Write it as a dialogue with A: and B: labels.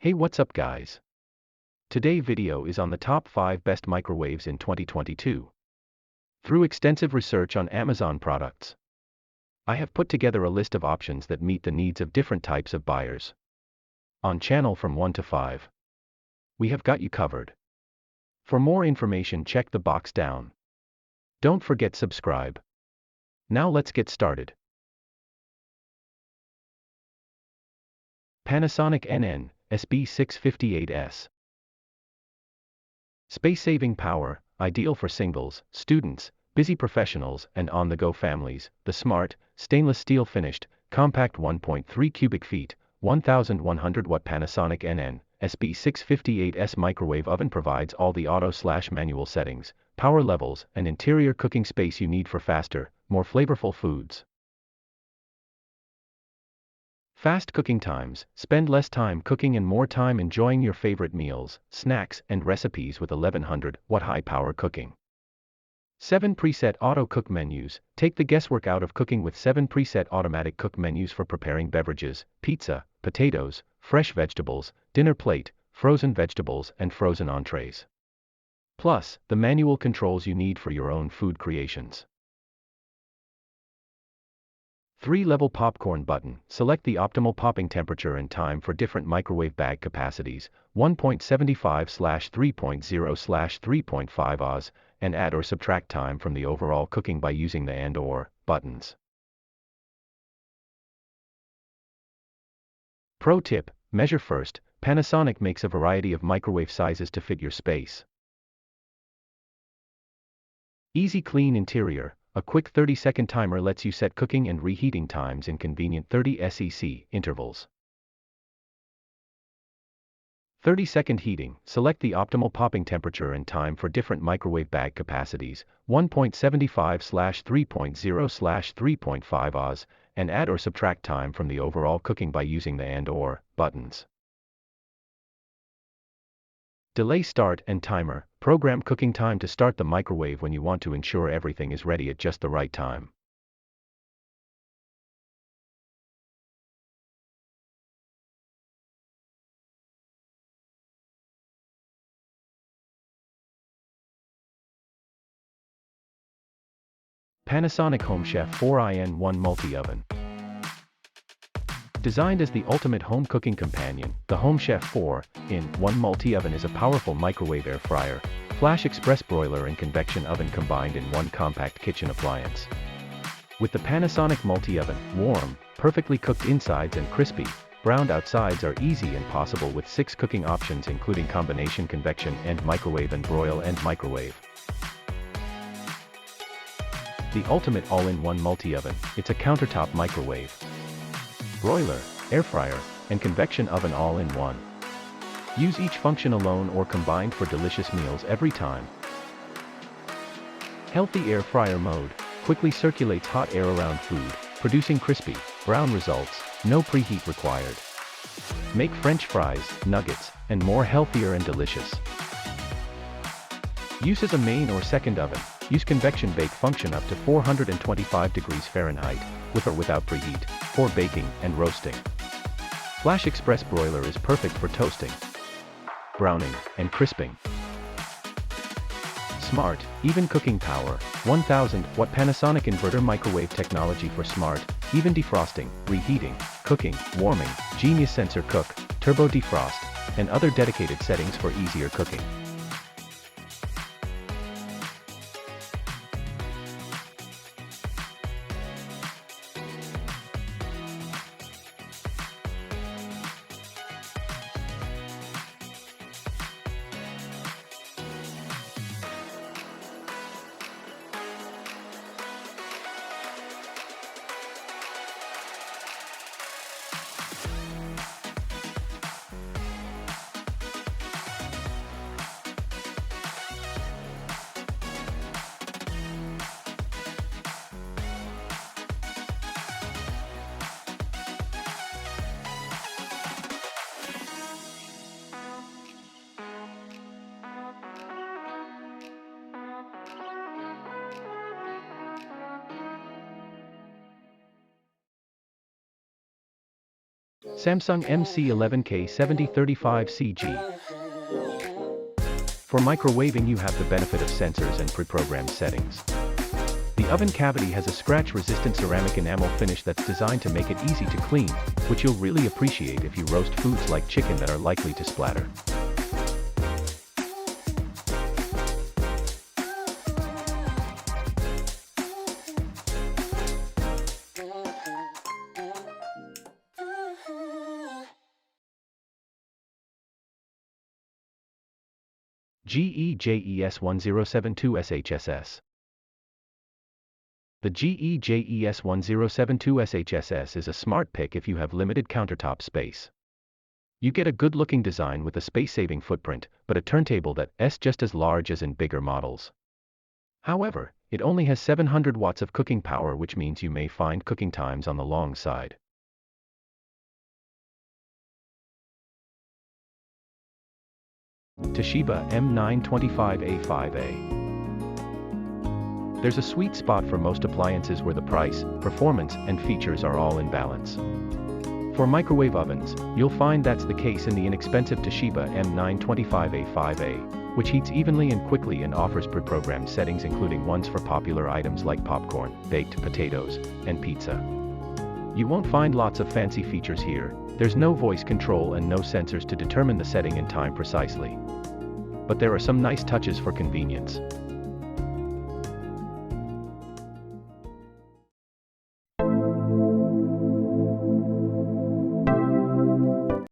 A: Hey, what's up guys? Today video is on the top 5 best microwaves in 2022. Through extensive research on Amazon products, I have put together a list of options that meet the needs of different types of buyers. On channel from 1 to 5, we have got you covered. For more information, check the box down. Don't forget subscribe. Now let's get started. Panasonic NN SB658S. Space-saving power, ideal for singles, students, busy professionals, and on-the-go families. The smart, stainless steel finished, compact 1.3 cubic feet, 1100 watt Panasonic NN SB658S microwave oven provides all the auto/manual settings, power levels, and interior cooking space you need for faster, more flavorful foods. Fast cooking times. Spend less time cooking and more time enjoying your favorite meals, snacks, and recipes with 1100 watt high power cooking. 7 preset auto cook menus. Take the guesswork out of cooking with 7 preset automatic cook menus for preparing beverages, pizza, potatoes, fresh vegetables, dinner plate, frozen vegetables, and frozen entrees. Plus, the manual controls you need for your own food creations. 3-level popcorn button. Select the optimal popping temperature and time for different microwave bag capacities, 1.75/3.0/3.5 Oz, and add or subtract time from the overall cooking by using the and/or buttons. Pro tip: measure first. Panasonic makes a variety of microwave sizes to fit your space. Easy clean interior. A quick 30-second timer lets you set cooking and reheating times in convenient 30 sec intervals. 30-second heating. Select the optimal popping temperature and time for different microwave bag capacities, 1.75/3.0/3.5 Oz, and add or subtract time from the overall cooking by using the and/or buttons. Delay start and timer. Program cooking time to start the microwave when you want to ensure everything is ready at just the right time. Panasonic HomeChef 4in1 Multi-Oven. Designed as the ultimate home cooking companion, the HomeChef 4in1 Multi-Oven is a powerful microwave air fryer, flash express broiler and convection oven combined in one compact kitchen appliance. With the Panasonic Multi-Oven, warm, perfectly cooked insides and crispy, browned outsides are easy and possible with 6 cooking options including combination convection and microwave and broil and microwave. The ultimate all-in-one multi-oven. It's a countertop microwave, broiler, air fryer, and convection oven all in one. Use each function alone or combined for delicious meals every time. Healthy air fryer mode. Quickly circulates hot air around food, producing crispy, brown results, no preheat required. Make French fries, nuggets, and more healthier and delicious. Use as a main or second oven. Use convection bake function up to 425 degrees Fahrenheit, with or without preheat, for baking and roasting. Flash express broiler is perfect for toasting, browning, and crisping. Smart, even cooking power. 1000 watt Panasonic inverter microwave technology for smart, even defrosting, reheating, cooking, warming, genius sensor cook, turbo defrost, and other dedicated settings for easier cooking. Samsung MC11K 7035CG. For microwaving you have the benefit of sensors and pre-programmed settings. The oven cavity has a scratch-resistant ceramic enamel finish that's designed to make it easy to clean, which you'll really appreciate if you roast foods like chicken that are likely to splatter. GEJES1072SHSS. The GEJES1072SHSS is a smart pick if you have limited countertop space. You get a good-looking design with a space-saving footprint, but a turntable that's just as large as in bigger models. However, it only has 700 watts of cooking power, which means you may find cooking times on the long side. Toshiba M925A5A. There's a sweet spot for most appliances where the price, performance, and features are all in balance. For microwave ovens, you'll find that's the case in the inexpensive Toshiba M925A5A, which heats evenly and quickly and offers pre-programmed settings including ones for popular items like popcorn, baked potatoes, and pizza. You won't find lots of fancy features here. There's no voice control and no sensors to determine the setting and time precisely. But there are some nice touches for convenience.